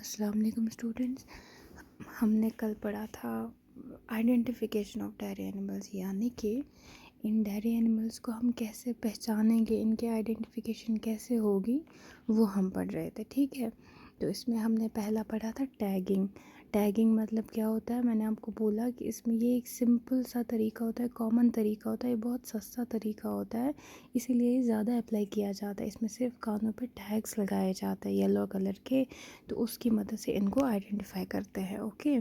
अस्सलाम वालेकुम स्टूडेंट्स। हमने कल पढ़ा था आइडेंटिफिकेशन ऑफ डेयरी एनिमल्स, यानी कि इन डेयरी एनिमल्स को हम कैसे पहचानेंगे, इनके आइडेंटिफिकेशन कैसे होगी, वो हम पढ़ रहे थे। ठीक है, तो इसमें हमने पहला पढ़ा था टैगिंग। टैगिंग मतलब क्या होता है, मैंने आपको बोला कि इसमें ये एक सिंपल सा तरीका होता है, कॉमन तरीका होता है, ये बहुत सस्ता तरीका होता है, इसीलिए ये ज़्यादा अप्लाई किया जाता है। इसमें सिर्फ कानों पे टैग्स लगाए जाते हैं येलो कलर के, तो उसकी मदद से इनको आइडेंटिफाई करते हैं। ओके,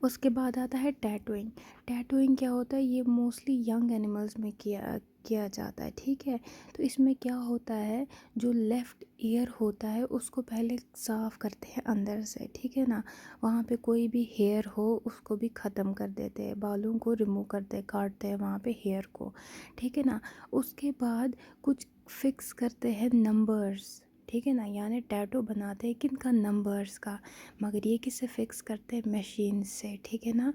उसके बाद आता है टैटूइंग। टैटूइंग क्या होता है, ये मोस्टली यंग एनिमल्स में किया जाता है। ठीक है, तो इसमें क्या होता है, जो लेफ़्ट ईयर होता है उसको पहले साफ़ करते हैं अंदर से। ठीक है ना, वहाँ पे कोई भी हेयर हो उसको भी ख़त्म कर देते हैं, बालों को रिमूव करते हैं, काटते हैं वहाँ पे हेयर को। ठीक है ना, उसके बाद कुछ फिक्स करते हैं नंबर्स। ठीक है ना, यानी टैटू बनाते हैं किन का, नंबर्स का, मगर ये किससे फ़िक्स करते हैं, मशीन से। ठीक है ना,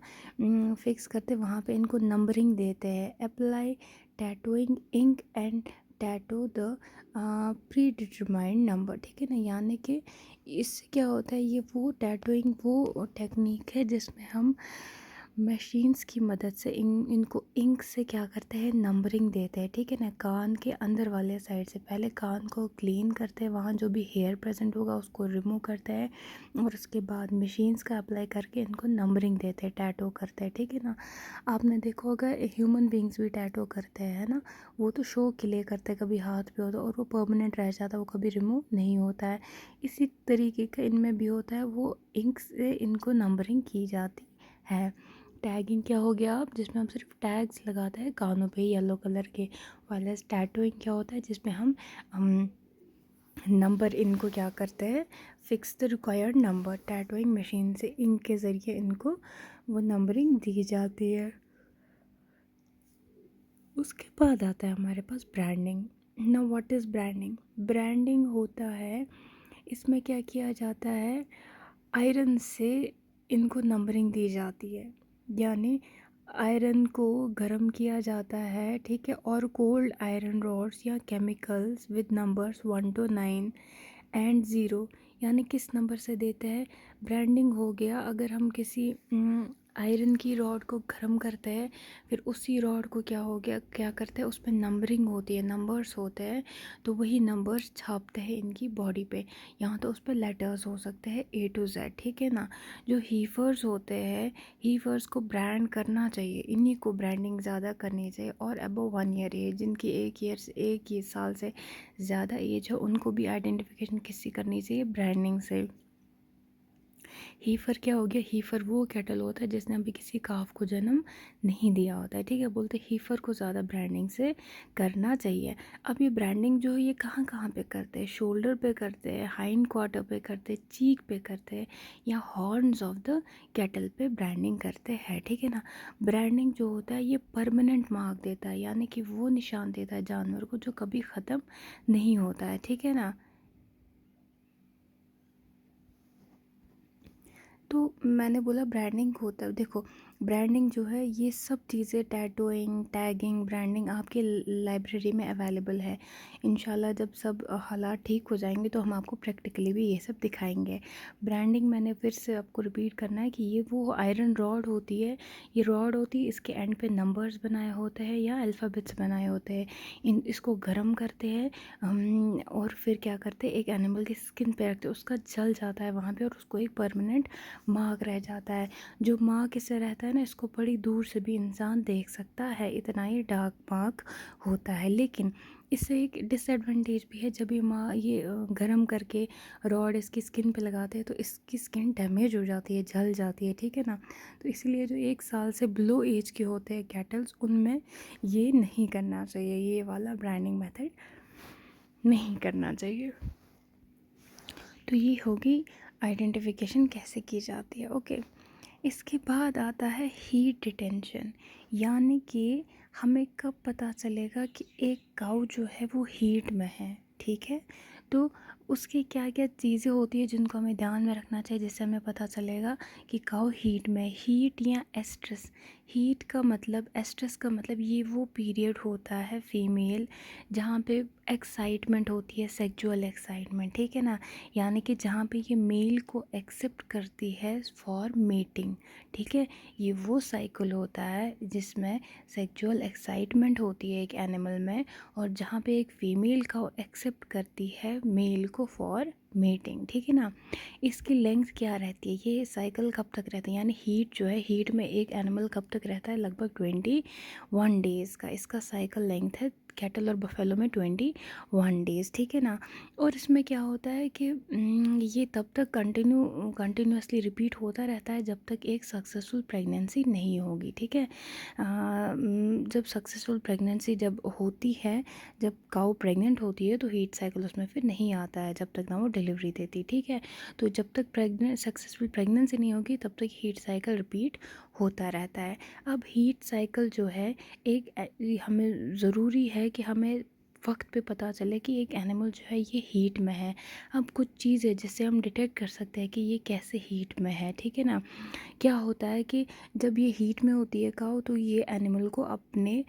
फ़िक्स करते वहाँ पे इनको नंबरिंग देते हैं। Apply tattooing ink and tattoo the predetermined number. ठीक है ना, यानी कि इससे क्या होता है, ये वो टैटूइंग वो टेक्निक है जिसमें हम मशीन्स की मदद से इनको इंक से क्या करते हैं, नंबरिंग देते हैं। ठीक है ना, कान के अंदर वाले साइड से पहले कान को क्लीन करते हैं, वहाँ जो भी हेयर प्रेजेंट होगा उसको रिमूव करते हैं, और उसके बाद मशीन्स का अप्लाई करके इनको नंबरिंग देते हैं, टैटू करते हैं। ठीक है ना, आपने देखा होगा ह्यूमन बींग्स भी टैटू करते हैं ना, वो तो शो के लिए करते हैं, कभी हाथ पे होता है और वो परमानेंट रह जाता है, वो कभी रिमूव नहीं होता है। इसी तरीके का इनमें भी होता है, वो इंक से इनको नंबरिंग की जाती है। टैगिंग क्या हो गया, अब जिसमें हम सिर्फ टैग्स लगाते हैं कानों पे येलो कलर के, वाले टैटूइंग क्या होता है जिसमें हम नंबर इनको क्या करते हैं, fix the required number. Tattooing machine से इंक के ज़रिए इनको वो नंबरिंग दी जाती है। उसके बाद आता है हमारे पास branding. Now what is branding? Branding होता है, इसमें क्या किया जाता है, आयरन से इनको नंबरिंग दी जाती है, यानी आयरन को गर्म किया जाता है। ठीक है, और कोल्ड आयरन रॉड्स या chemicals with numbers 1 to 9 and zero, यानी किस नंबर से देते हैं, ब्रांडिंग हो गया। अगर हम किसी आयरन की रॉड को गर्म करते हैं, फिर उसी रॉड को क्या हो गया, क्या करते हैं, उस पर नंबरिंग होती है, नंबर्स होते हैं, तो वही नंबर्स छापते हैं इनकी बॉडी पे। यहाँ तो उस पर लेटर्स हो सकते हैं A to Z। ठीक है ना, जो हीफर्स होते हैं, हीफर्स को ब्रांड करना चाहिए, इन्हीं को ब्रांडिंग ज़्यादा करनी चाहिए। और अबव 1 ईयर एज, जिनकी एक ही साल से ज़्यादा एज है, उनको भी आइडेंटिफिकेशन किससे करनी चाहिए, ब्रांडिंग से। हीफर क्या हो गया, हीफर वो कैटल होता है जिसने अभी किसी काफ को जन्म नहीं दिया होता है। ठीक है, बोलते हीफर को ज़्यादा ब्रांडिंग से करना चाहिए। अब ये ब्रांडिंग जो है ये कहाँ कहाँ पे करते हैं, शोल्डर पे करते हैं, हाइंड क्वार्टर पे करते हैं, चीक पे करते हैं, या हॉर्न्स ऑफ द कैटल पे ब्रांडिंग करते हैं। ठीक है ना, ब्रांडिंग जो होता है ये परमानेंट मार्क देता है, यानी कि वो निशान देता है जानवर को जो कभी ख़त्म नहीं होता है। ठीक है ना, तो मैंने बोला ब्रांडिंग होता है, देखो ब्रांडिंग जो है ये सब चीज़ें, टैटूइंग, टैगिंग, ब्रांडिंग आपके लाइब्रेरी में अवेलेबल है। इंशाल्लाह जब सब हालात ठीक हो जाएंगे तो हम आपको प्रैक्टिकली भी ये सब दिखाएंगे। ब्रांडिंग मैंने फिर से आपको रिपीट करना है कि ये वो आयरन रॉड होती है, ये रॉड होती है, इसके एंड पे नंबर्स बनाए होते हैं या अल्फ़ाबेट्स बनाए होते हैं। इसको गर्म करते हैं और फिर क्या करते हैं, एक एनिमल की स्किन पे रखते हैं, उसका जल जाता है वहाँ पे और उसको एक परमानेंट मार्क रह जाता है। जो मार्क इससे रहता है ना, इसको बड़ी दूर से भी इंसान देख सकता है, इतना ही डार्क मार्क होता है। लेकिन इससे एक डिसएडवांटेज भी है, जब ये गर्म करके रॉड इसकी स्किन पे लगाते हैं तो इसकी स्किन डैमेज हो जाती है, जल जाती है। ठीक है ना, तो इसलिए जो 1 साल से बिलो एज के होते हैं कैटल्स, उनमें ये नहीं करना चाहिए, ये वाला ब्रांडिंग मेथड नहीं करना चाहिए। तो ये होगी आइडेंटिफिकेशन कैसे की जाती है। ओके, इसके बाद आता है हीट डिटेंशन, यानी कि हमें कब पता चलेगा कि एक काऊ जो है वो हीट में है। ठीक है, तो उसकी क्या क्या चीज़ें होती है जिनको हमें ध्यान में रखना चाहिए, जिससे हमें पता चलेगा कि काऊ हीट में, हीट या एस्ट्रेस। हीट का मतलब, एस्ट्रस का मतलब ये वो पीरियड होता है फीमेल जहाँ पे एक्साइटमेंट होती है, सेक्सुअल एक्साइटमेंट, ठीक है ना, यानी कि जहाँ पे ये मेल को एक्सेप्ट करती है फॉर मेटिंग, ठीक है। ये वो साइकिल होता है जिसमें सेक्सुअल एक्साइटमेंट होती है एक एनिमल में, और जहाँ पे एक फीमेल का एक्सेप्ट करती है मेल को फॉर मेटिंग, ठीक है ना। इसकी लेंथ क्या रहती है, ये साइकिल कब तक रहता है, यानी हीट जो है, हीट में एक एनिमल कब तक रहता है, लगभग 21 डेज़ का इसका साइकिल लेंथ है। कैटल और बफेलो में 21 डेज़, ठीक है ना। और इसमें क्या होता है कि ये तब तक कंटिन्यूसली रिपीट होता रहता है जब तक एक सक्सेसफुल प्रेगनेंसी नहीं होगी, ठीक है। जब सक्सेसफुल प्रेगनेंसी जब होती है, जब काऊ प्रेग्नेंट होती है, तो हीट साइकिल उसमें फिर नहीं आता है जब तक ना वो डिलीवरी देती, ठीक है। तो जब तक सक्सेसफुल प्रेगनेंसी नहीं होगी तब तक हीट साइकिल रिपीट होता रहता है। अब हीट साइकिल जो है एक हमें ज़रूरी है कि हमें वक्त पे पता चले कि एक एनिमल जो है ये हीट में है। अब कुछ चीज़ें जिससे हम डिटेक्ट कर सकते हैं कि ये कैसे हीट में है, ठीक है ना। क्या होता है कि जब ये हीट में होती है काऊ, तो ये एनिमल को अपने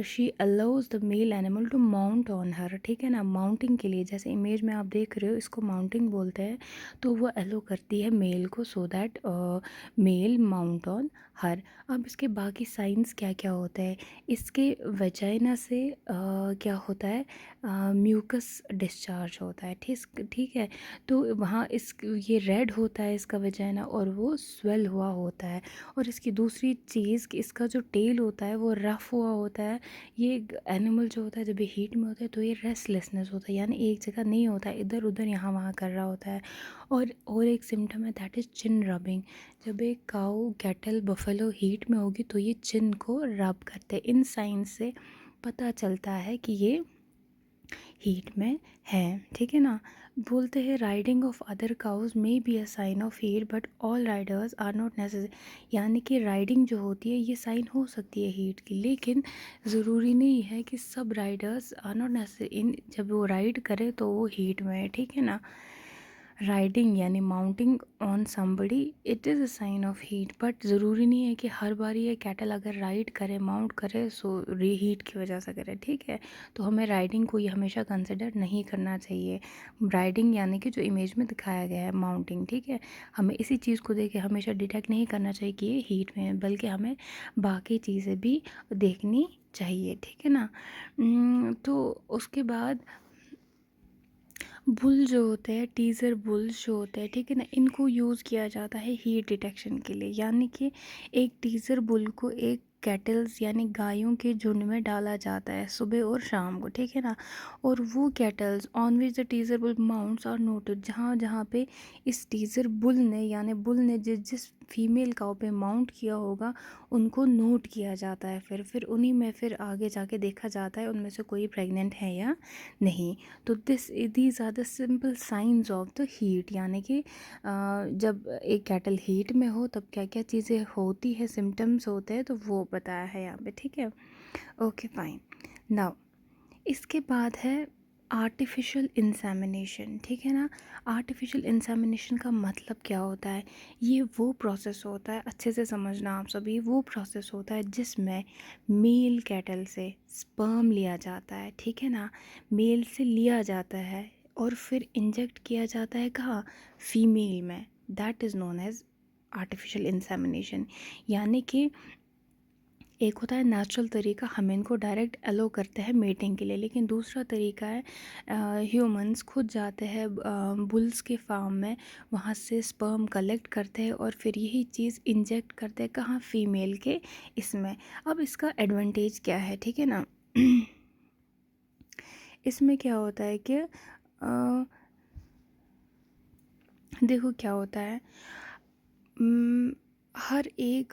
she allows the male animal to mount on her, ठीक है ना। माउंटिंग के लिए, जैसे इमेज में आप देख रहे हो, इसको माउंटिंग बोलते हैं। तो वो अलो करती है मेल को so that male mount on her. अब इसके बाकी साइंस क्या क्या होते हैं, इसके वजाइना से क्या होता है, म्यूकस डिस्चार्ज होता है, ठीक ठीक है। तो वहाँ इस ये रेड होता है इसका वजाइना, और वो स्वेल हुआ होता है। और इसकी दूसरी चीज़ कि इसका जो टेल होता है वो रफ़ हुआ होता है। ये एनिमल जो होता है जब ये हीट में होता है तो ये रेस्टलेसनेस होता है, यानी एक जगह नहीं होता है, इधर उधर यहाँ वहाँ कर रहा होता है। और एक सिम्टम है, दैट इज़ चिन रबिंग। जब एक काऊ, कैटल, बफेलो हीट में होगी तो ये चिन को रब करते हैं। इन साइंस से पता चलता है कि ये हीट में है, ठीक है ना। बोलते हैं riding of other cows may be a sign of heat but all riders are not necessary, यानी कि राइडिंग जो होती है ये साइन हो सकती है हीट की, लेकिन ज़रूरी नहीं है कि सब riders are not necessary in, जब वो राइड करे तो वो हीट में है, ठीक है ना। राइडिंग यानी mounting on somebody, it is a sign of heat, but ज़रूरी नहीं है कि हर बार ये कैटल अगर राइड करे, माउंट करे, सो री हीट की वजह से करे, ठीक है। तो हमें राइडिंग को ये हमेशा कंसिडर नहीं करना चाहिए। राइडिंग यानी कि जो इमेज में दिखाया गया है माउंटिंग, ठीक है, हमें इसी चीज़ को देख के हमेशा डिटेक्ट नहीं करना चाहिए कि ये हीट में है, बल्कि हमें बाकी चीज़ें भी देखनी चाहिए, ठीक है ना। तो उसके बाद बुल जो होते हैं, टीज़र बुल्स जो होते हैं, ठीक है ना, इनको यूज़ किया जाता है हीट डिटेक्शन के लिए। यानी कि एक टीज़र बुल को एक कैटल्स यानी गायों के झुंड में डाला जाता है सुबह और शाम को, ठीक है ना। और वो cattles on which the teaser bull mounts are noted, जहाँ जहाँ पे इस टीज़र बुल ने, यानी बुल ने जिस जिस फीमेल काऊ पे माउंट किया होगा उनको नोट किया जाता है। फिर उन्हीं में फिर आगे जाके देखा जाता है उनमें से कोई प्रेग्नेंट है या नहीं। तो these are the simple science of the heat, यानी कि जब एक कैटल हीट में हो तब क्या क्या चीज़ें होती है, सिम्टम्स होते हैं, तो वो बताया है यहाँ पे, ठीक है। Okay fine. नाउ इसके बाद है आर्टिफिशियल इंसेमिनेशन, ठीक है ना। आर्टिफिशियल इंसेमिनेशन का मतलब क्या होता है, ये वो प्रोसेस होता है, अच्छे से समझना आप सभी, वो प्रोसेस होता है जिसमें मेल कैटल से स्पर्म लिया जाता है, ठीक है ना। मेल से लिया जाता है और फिर इंजेक्ट किया जाता है कहाँ, फीमेल में। That is known as artificial insemination. यानी कि एक होता है नेचुरल तरीका, हम इनको डायरेक्ट अलो करते हैं मेटिंग के लिए, लेकिन दूसरा तरीका है ह्यूमंस खुद जाते हैं बुल्स के फार्म में, वहाँ से स्पर्म कलेक्ट करते हैं और फिर यही चीज़ इंजेक्ट करते हैं कहाँ, फीमेल के इसमें। अब इसका एडवांटेज क्या है, ठीक है ना। इसमें क्या होता है कि देखो क्या होता है, हर एक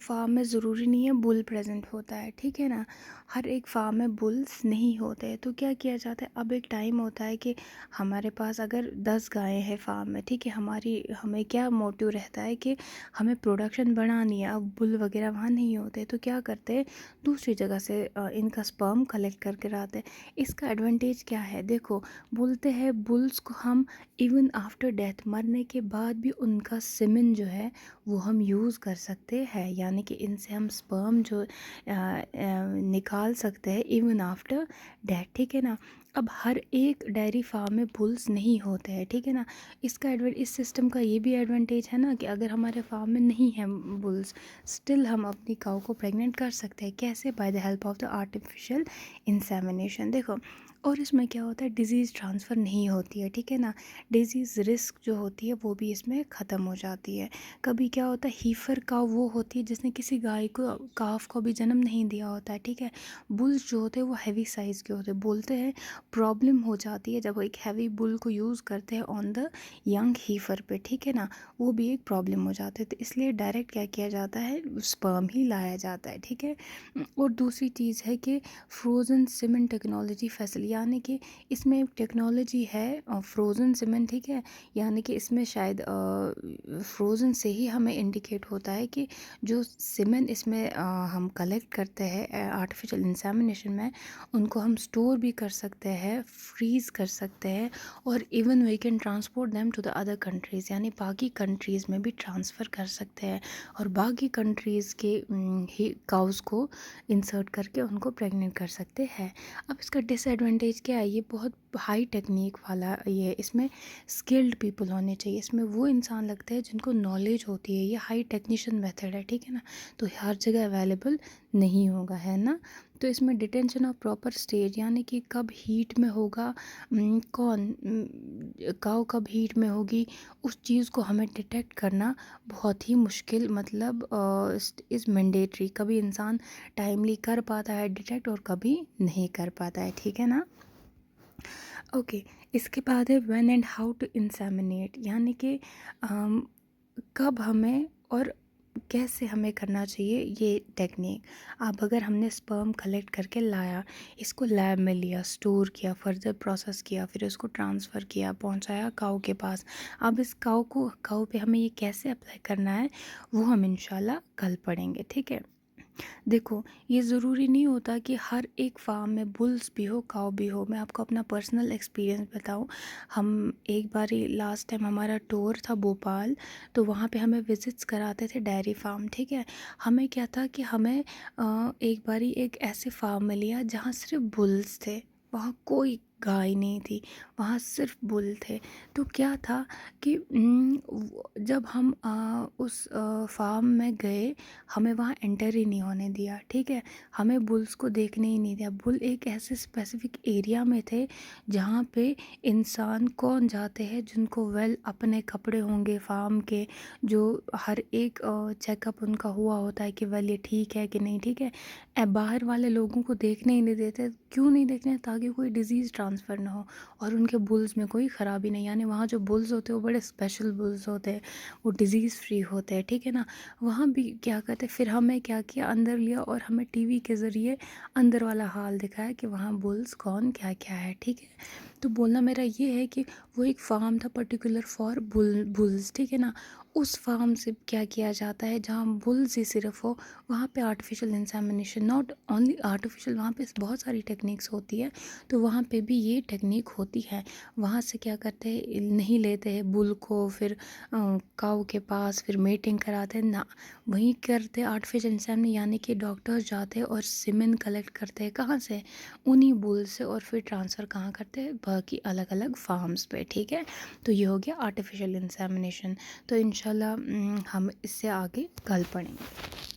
फार्म में ज़रूरी नहीं है बुल प्रेजेंट होता है, ठीक है ना। हर एक फार्म में बुल्स नहीं होते हैं, तो क्या किया जाता है, अब एक टाइम होता है कि हमारे पास अगर 10 गायें हैं फार्म में, ठीक है, हमें क्या मोटिव रहता है कि हमें प्रोडक्शन बढ़ानी है। अब बुल वगैरह वहाँ नहीं होते, तो क्या करते हैं, दूसरी जगह से इनका स्पर्म कलेक्ट करके लाते हैं। इसका एडवांटेज क्या है, देखो, बोलते हैं बुल्स को हम इवन आफ्टर डेथ, मरने के बाद भी उनका सीमेन जो है वो हम यूज़ यूज़ कर सकते हैं, यानी कि इनसे हम स्पर्म जो निकाल सकते हैं इवन आफ्टर डेथ, ठीक है ना। अब हर एक डेयरी फार्म में बुल्स नहीं होते हैं, ठीक है ना। इस सिस्टम का ये भी एडवांटेज है ना कि अगर हमारे फार्म में नहीं है बुल्स, स्टिल हम अपनी काऊ को प्रेग्नेंट कर सकते हैं। कैसे? By the help of the artificial insemination. देखो, और इसमें क्या होता है, डिज़ीज़ ट्रांसफ़र नहीं होती है, ठीक है ना। डिज़ीज़ रिस्क जो होती है वो भी इसमें ख़त्म हो जाती है। कभी क्या होता है, हीफर काऊ वो होती है जिसने किसी गाय को, काफ को भी जन्म नहीं दिया होता है, ठीक है। बुल्स जो होते हैं वो हैवी साइज़ के होते हैं। बोलते हैं प्रॉब्लम हो जाती है जब एक हैवी बुल को यूज़ करते हैं ऑन द यंग हीफर पे, ठीक है ना, वो भी एक प्रॉब्लम हो जाती है। तो इसलिए डायरेक्ट क्या किया जाता है, स्पर्म ही लाया जाता है, ठीक है। और दूसरी चीज़ है कि फ्रोज़न सीमेंट टेक्नोलॉजी फैसिलिटी, यानी कि इसमें एक टेक्नोलॉजी है फ्रोज़न सीमेंट, ठीक है। यानी कि इसमें शायद फ्रोज़न से ही हमें इंडिकेट होता है कि जो सीमेंट इसमें हम कलेक्ट करते हैं आर्टिफिशियल इंसेमिनेशन में, उनको हम स्टोर भी कर सकते हैं, फ्रीज़ कर सकते हैं, और even we can transport them to the other countries, यानी बाकी कंट्रीज़ में भी ट्रांसफ़र कर सकते हैं और बाकी कंट्रीज़ के ही काउज़ को इंसर्ट करके उनको प्रेग्नेंट कर सकते हैं। अब इसका डिसएडवांटेज क्या है, ये बहुत हाई टेक्निक वाला, ये इसमें स्किल्ड पीपल होने चाहिए, इसमें वो इंसान लगते हैं जिनको नॉलेज होती है। ये हाई टेक्नीशियन मेथड है, ठीक है ना, तो हर जगह अवेलेबल नहीं होगा, है ना। तो इसमें डिटेंशन ऑफ प्रॉपर स्टेज, यानी कि कब हीट में होगा, काऊ कब हीट में होगी, उस चीज़ को हमें डिटेक्ट करना बहुत ही मुश्किल, मतलब इज़ मैंडेटरी। कभी इंसान टाइमली कर पाता है डिटेक्ट और कभी नहीं कर पाता है, ठीक है ना। ओके, इसके बाद है when and how to inseminate, यानी कि कब हमें और कैसे हमें करना चाहिए ये टेक्निक। अब अगर हमने स्पर्म कलेक्ट करके लाया, इसको लैब में लिया, स्टोर किया, फर्दर प्रोसेस किया, फिर उसको ट्रांसफ़र किया, पहुंचाया काऊ के पास। अब इस काऊ पे हमें ये कैसे अप्लाई करना है वो हम इंशाल्लाह कल पढ़ेंगे, ठीक है। देखो, ये ज़रूरी नहीं होता कि हर एक फार्म में बुल्स भी हो, काऊ भी हो। मैं आपको अपना पर्सनल एक्सपीरियंस बताऊं, हम एक बारी लास्ट टाइम हमारा टूर था भोपाल, तो वहाँ पे हमें विज़िट्स कराते थे डेयरी फार्म, ठीक है। हमें क्या था कि हमें एक बारी एक ऐसे फार्म में लिया जहाँ सिर्फ बुल्स थे, वहाँ कोई गाय नहीं थी, वहाँ सिर्फ बुल थे। तो क्या था कि जब हम उस फार्म में गए, हमें वहाँ एंटर ही नहीं होने दिया, ठीक है। हमें बुल्स को देखने ही नहीं दिया। बुल एक ऐसे स्पेसिफिक एरिया में थे जहाँ पे इंसान कौन जाते हैं जिनको वेल अपने कपड़े होंगे फार्म के, जो हर एक चेकअप उनका हुआ होता है कि वेल ये ठीक है कि नहीं ठीक है। बाहर वाले लोगों को देखने ही नहीं देते। क्यों नहीं देखने? ताकि कोई डिज़ीज़ ट्रांसफ़र ना हो और उनके बुल्स में कोई ख़राबी नहीं, यानी वहाँ जो बुल्स होते हैं वो बड़े स्पेशल बुल्स होते हैं, वो डिज़ीज़ फ्री होते हैं, ठीक है ना। वहाँ भी क्या कहते हैं, फिर हमें क्या किया, अंदर लिया और हमें टीवी के ज़रिए अंदर वाला हाल दिखाया कि वहाँ बुल्स कौन क्या क्या है, ठीक है। तो बोलना मेरा ये है कि वो एक फार्म था पर्टिकुलर फॉर बुल्स, ठीक है ना। उस फार्म से क्या किया जाता है जहाँ बुल्स ही सिर्फ हो, वहाँ पे artificial insemination, not only artificial, वहाँ पे बहुत सारी टेक्निक्स होती है, तो वहाँ पे भी ये टेक्निक होती है। वहाँ से क्या करते हैं, नहीं लेते हैं बुल को फिर काऊ के पास, फिर मेटिंग कराते हैं ना, वहीं करते आर्टिफिशियल इंसेमिनेशन, यानी कि डॉक्टर्स जाते हैं और सीमेन कलेक्ट करते हैं, कहाँ से, उन्हीं बुल से, और फिर ट्रांसफ़र कहाँ करते हैं, बाकी अलग अलग फार्म्स पे, ठीक है। तो ये हो गया आर्टिफिशियल इंसेमिनेशन। तो इंशाल्लाह हम इससे आगे कल पढ़ेंगे।